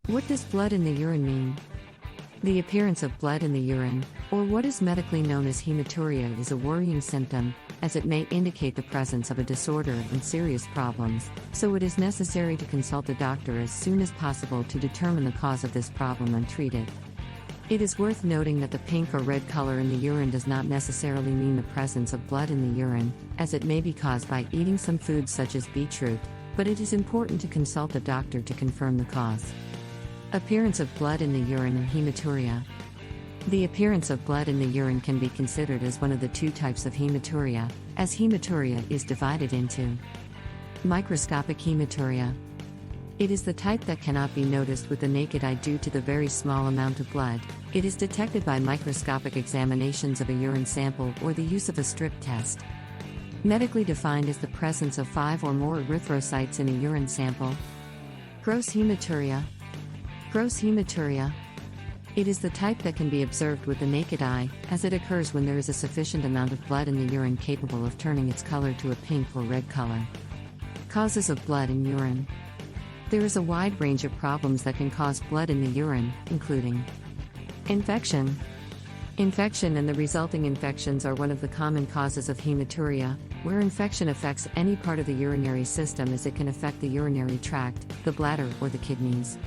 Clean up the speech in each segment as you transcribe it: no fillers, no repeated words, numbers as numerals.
What does blood in the urine mean? The appearance of blood in the urine, or what is medically known as hematuria, is a worrying symptom, as it may indicate the presence of a disorder and serious problems, so it is necessary to consult a doctor as soon as possible to determine the cause of this problem and treat it. It is worth noting that the pink or red color in the urine does not necessarily mean the presence of blood in the urine, as it may be caused by eating some foods such as beetroot, but it is important to consult a doctor to confirm the cause. Appearance of blood in the urine and hematuria. The appearance of blood in the urine can be considered as one of the two types of hematuria, as hematuria is divided into microscopic hematuria. It is the type that cannot be noticed with the naked eye due to the very small amount of blood. It is detected by microscopic examinations of a urine sample or the use of a strip test. Medically defined as the presence of 5 or more erythrocytes in a urine sample. Gross hematuria. Gross hematuria. It is the type that can be observed with the naked eye, as it occurs when there is a sufficient amount of blood in the urine capable of turning its color to a pink or red color. Causes of blood in urine. There is a wide range of problems that can cause blood in the urine, including infection. Infection and the resulting infections are one of the common causes of hematuria, where infection affects any part of the urinary system, as it can affect the urinary tract, the bladder, or the kidneys.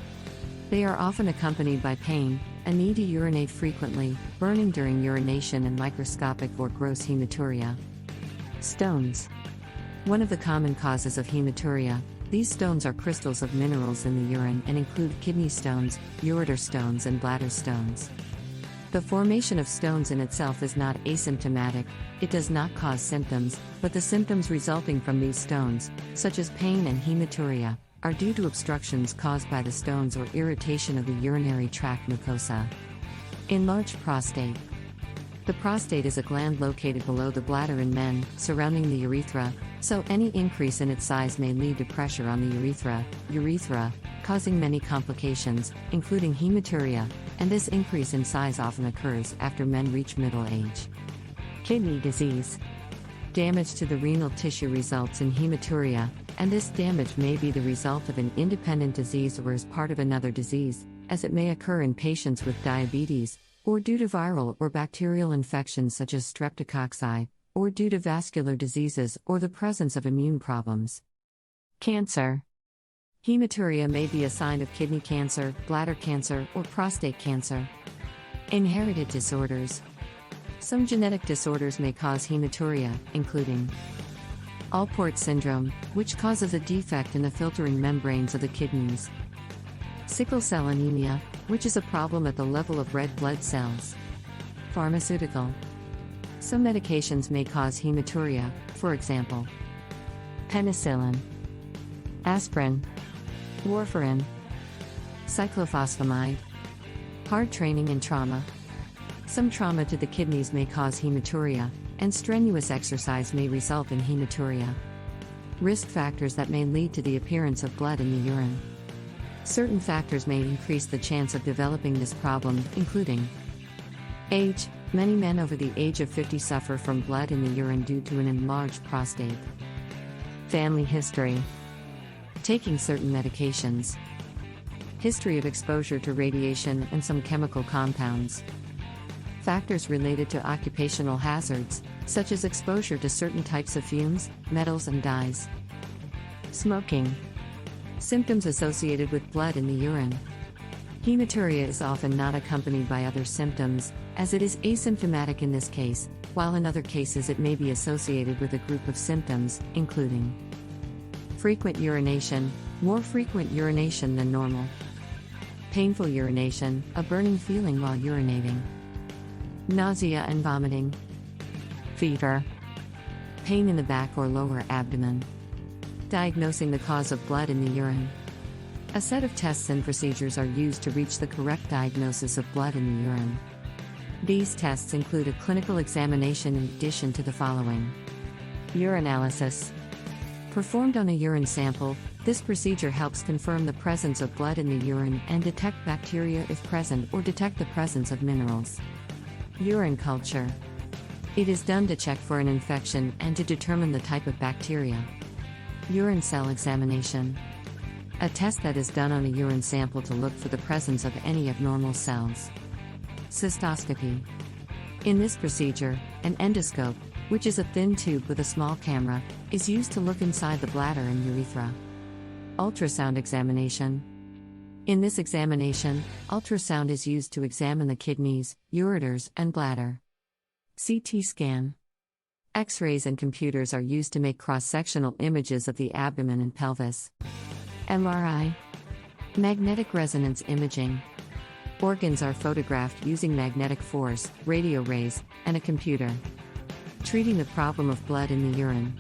They are often accompanied by pain, a need to urinate frequently, burning during urination, and microscopic or gross hematuria. Stones. One of the common causes of hematuria, these stones are crystals of minerals in the urine and include kidney stones, ureter stones, and bladder stones. The formation of stones in itself is not asymptomatic, it does not cause symptoms, but the symptoms resulting from these stones, such as pain and hematuria, are due to obstructions caused by the stones or irritation of the urinary tract mucosa. Enlarged prostate. The prostate is a gland located below the bladder in men, surrounding the urethra, so any increase in its size may lead to pressure on the urethra, causing many complications, including hematuria, and this increase in size often occurs after men reach middle age. Kidney disease. Damage to the renal tissue results in hematuria, and this damage may be the result of an independent disease or as part of another disease, as it may occur in patients with diabetes, or due to viral or bacterial infections such as streptococci, or due to vascular diseases or the presence of immune problems. Cancer. Hematuria may be a sign of kidney cancer, bladder cancer, or prostate cancer. Inherited disorders. Some genetic disorders may cause hematuria, including Alport syndrome, which causes a defect in the filtering membranes of the kidneys. Sickle cell anemia, which is a problem at the level of red blood cells. Pharmaceutical. Some medications may cause hematuria, for example, penicillin, aspirin, warfarin, cyclophosphamide. Hard training and trauma. Some trauma to the kidneys may cause hematuria, and strenuous exercise may result in hematuria. Risk factors that may lead to the appearance of blood in the urine. Certain factors may increase the chance of developing this problem, including age. Many men over the age of 50 suffer from blood in the urine due to an enlarged prostate. Family history. Taking certain medications. History of exposure to radiation and some chemical compounds. Factors related to occupational hazards, such as exposure to certain types of fumes, metals, and dyes. Smoking. Symptoms associated with blood in the urine. Hematuria is often not accompanied by other symptoms, as it is asymptomatic in this case, while in other cases it may be associated with a group of symptoms, including frequent urination, more frequent urination than normal. Painful urination, a burning feeling while urinating. Nausea and vomiting. Fever. Pain in the back or lower abdomen. Diagnosing the cause of blood in the urine. A set of tests and procedures are used to reach the correct diagnosis of blood in the urine. These tests include a clinical examination in addition to the following. Urinalysis. Performed on a urine sample, this procedure helps confirm the presence of blood in the urine and detect bacteria if present or detect the presence of minerals. Urine culture. It is done to check for an infection and to determine the type of bacteria. Urine cell examination. a test that is done on a urine sample to look for the presence of any abnormal cells. Cystoscopy. In this procedure, an endoscope, which is a thin tube with a small camera, is used to look inside the bladder and urethra. Ultrasound examination. In this examination, ultrasound is used to examine the kidneys, ureters, and bladder. CT scan. X-rays and computers are used to make cross-sectional images of the abdomen and pelvis. MRI. Magnetic resonance imaging. Organs are photographed using magnetic force, radio rays, and a computer. Treating the problem of blood in the urine.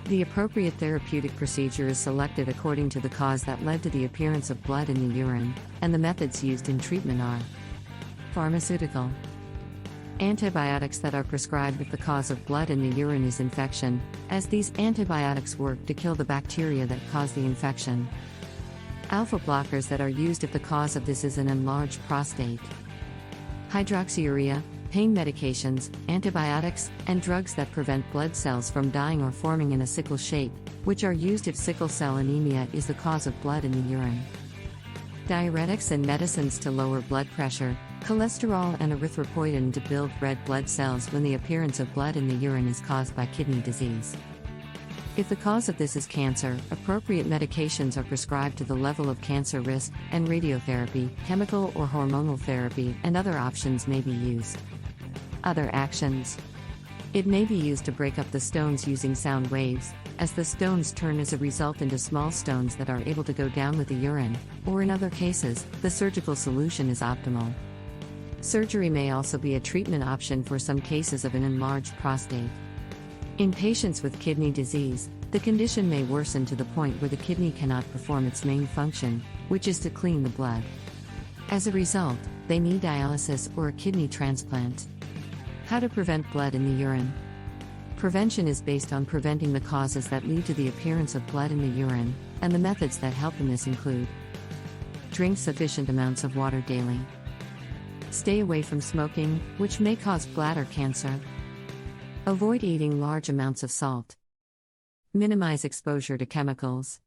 The appropriate therapeutic procedure is selected according to the cause that led to the appearance of blood in the urine, and the methods used in treatment are: pharmaceutical. Antibiotics that are prescribed if the cause of blood in the urine is infection, as these antibiotics work to kill the bacteria that cause the infection. Alpha blockers that are used if the cause of this is an enlarged prostate. Hydroxyurea, pain medications, antibiotics, and drugs that prevent blood cells from dying or forming in a sickle shape, which are used if sickle cell anemia is the cause of blood in the urine. Diuretics and medicines to lower blood pressure, cholesterol and erythropoietin to build red blood cells when the appearance of blood in the urine is caused by kidney disease. If the cause of this is cancer, appropriate medications are prescribed to the level of cancer risk, and radiotherapy, chemical or hormonal therapy, and other options may be used. Other actions. It may be used to break up the stones using sound waves, as the stones turn as a result into small stones that are able to go down with the urine, or in other cases, the surgical solution is optimal. Surgery may also be a treatment option for some cases of an enlarged prostate. In patients with kidney disease, the condition may worsen to the point where the kidney cannot perform its main function, which is to clean the blood. As a result, they need dialysis or a kidney transplant. How to prevent blood in the urine. Prevention is based on preventing the causes that lead to the appearance of blood in the urine, and the methods that help in this include: drink sufficient amounts of water daily. Stay away from smoking, which may cause bladder cancer. Avoid eating large amounts of salt. Minimize exposure to chemicals.